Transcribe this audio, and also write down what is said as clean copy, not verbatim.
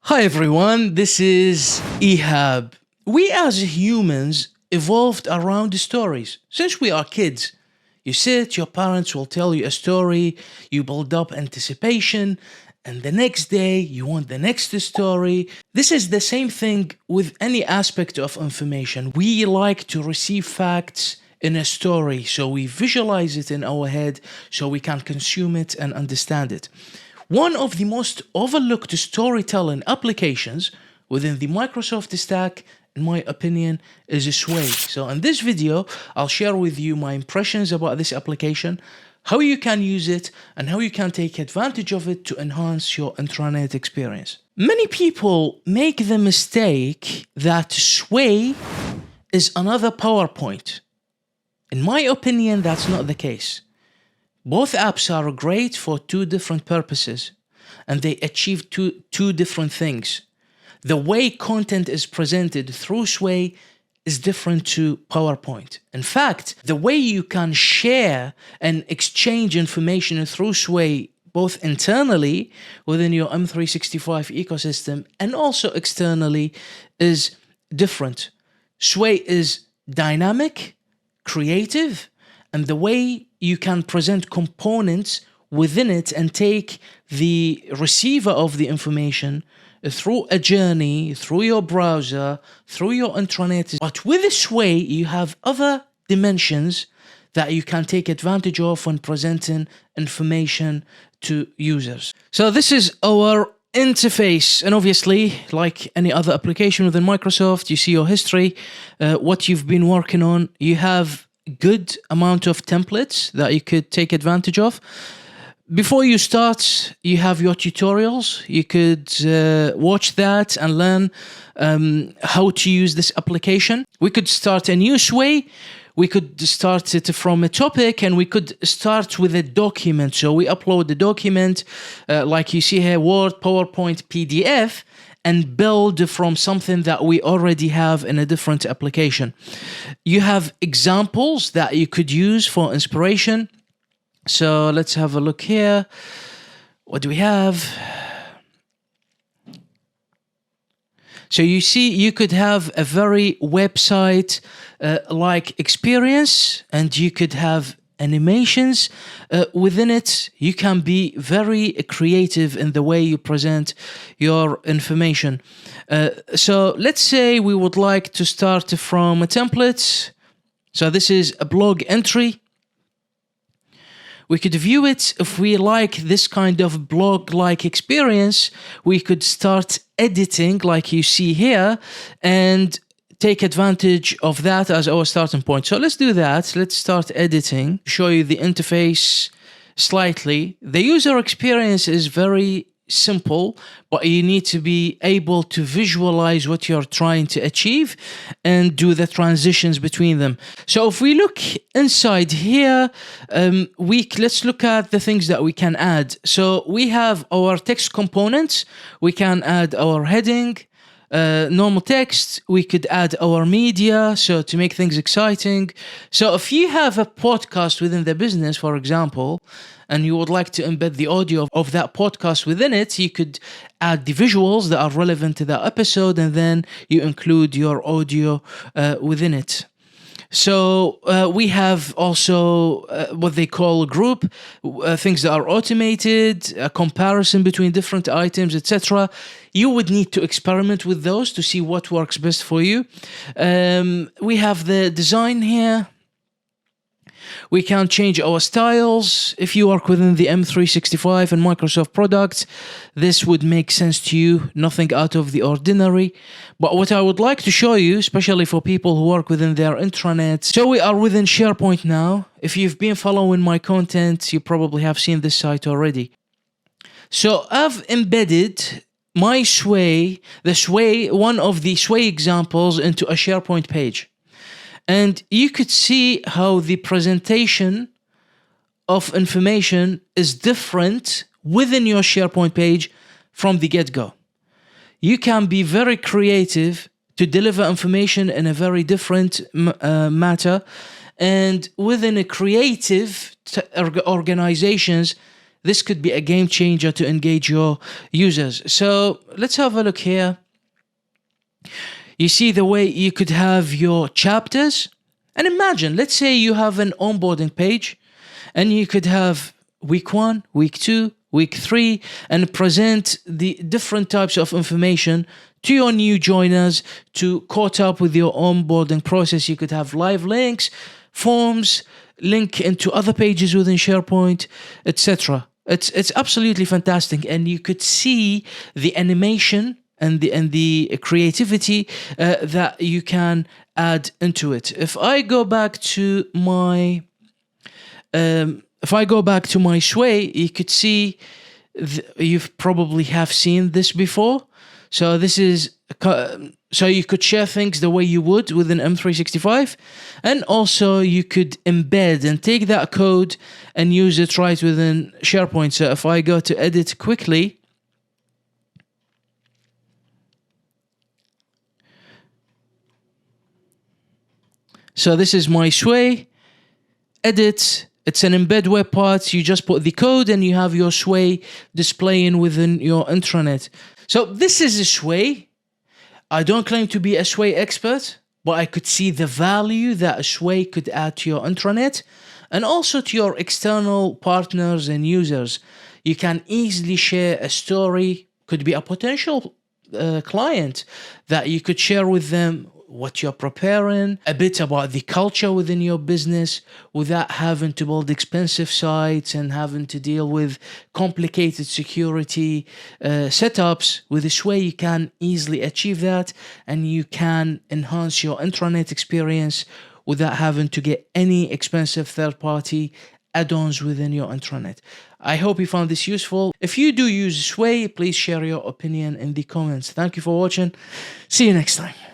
Hi everyone, this is Ehab. We as humans evolved around the stories. Since we are kids, you sit, your parents will tell you a story, you build up anticipation, and the next day you want the next story. This is the same thing with any aspect of information. We like to receive facts in a story, so we visualize it in our head so we can consume it and understand it. One of the most overlooked storytelling applications within the Microsoft stack, in my opinion, is S.M.E. So in this video, I'll share with you my impressions about this application, how you can use it, and how you can take advantage of it to enhance your intranet experience. Many people make the mistake that S.M.E is another PowerPoint. In my opinion, that's not the case. Both apps are great for two different purposes, and they achieve two different things. The way content is presented through S.M.E is different to PowerPoint. In fact, the way you can share and exchange information through S.M.E both internally within your M365 ecosystem and also externally is different. S.M.E is dynamic, creative, and the way you can present components within it and take the receiver of the information through a journey, through your browser, through your intranet. But with S.M.E, you have other dimensions that you can take advantage of when presenting information to users. So this is our interface, and obviously, like any other application within Microsoft, you see your history, what you've been working on. You have good amount of templates that you could take advantage of. Before you start, you have your tutorials. You could watch that and learn how to use this application. We could start a new S.M.E. We could start it from a topic, and we could start with a document. So we upload the document, like you see here, Word, PowerPoint, PDF, and build from something that we already have in a different application. You have examples that you could use for inspiration. So let's have a look here. What do we have? So you see, you could have a very website like experience, and you could have animations within it. You can be very creative in the way you present your information. So let's say we would like to start from a template. So this is a blog entry. We could view it. If we like this kind of blog-like experience, we could start editing like you see here and take advantage of that as our starting point. So let's do that. Let's start editing, show you the interface slightly. The user experience is very simple, but you need to be able to visualize what you're trying to achieve and do the transitions between them. So if we look inside here, let's look at the things that we can add. So we have our text components. We can add our heading, normal text. We could add our media, so to make things exciting. So if you have a podcast within the business, for example, and you would like to embed the audio of that podcast within it, you could add the visuals that are relevant to that episode, and then you include your audio within it. So we have also what they call a group, things that are automated, a comparison between different items, etc. You would need to experiment with those to see what works best for you. We have the design here. We can change our styles. If you work within the M365 and Microsoft products, this would make sense to you, nothing out of the ordinary. But what I would like to show you, especially for people who work within their intranet, so we are within SharePoint now. If you've been following my content, you probably have seen this site already. So I've embedded my S.M.E, one of the S.M.E examples into a SharePoint page. And you could see how the presentation of information is different within your SharePoint page from the get-go. You can be very creative to deliver information in a very different matter, and within a creative organizations, This could be a game changer to engage your users. So let's have a look here. You see the way you could have your chapters. And imagine, let's say you have an onboarding page and you could have week 1, week 2, week 3, and present the different types of information to your new joiners to caught up with your onboarding process. You could have live links, forms, link into other pages within SharePoint, etc. It's absolutely fantastic, and you could see the animation and the creativity that you can add into it. If I go back to my Sway, you could see you've probably have seen this before. So this is so you could share things the way you would within M365, and also you could embed and take that code and use it right within SharePoint. So if I go to edit quickly, so this is my Sway, edit. It's an embed web part. You just put the code and you have your Sway displaying within your intranet. So this is a Sway. I don't claim to be a Sway expert, but I could see the value that a Sway could add to your intranet and also to your external partners and users. You can easily share a story, could be a potential client that you could share with them what you're preparing, a bit about the culture within your business without having to build expensive sites and having to deal with complicated security setups. With this way, you can easily achieve that and you can enhance your intranet experience without having to get any expensive third-party add-ons within your intranet. I hope you found this useful. If you do use Sway, please share your opinion in the comments. Thank you for watching. See you next time.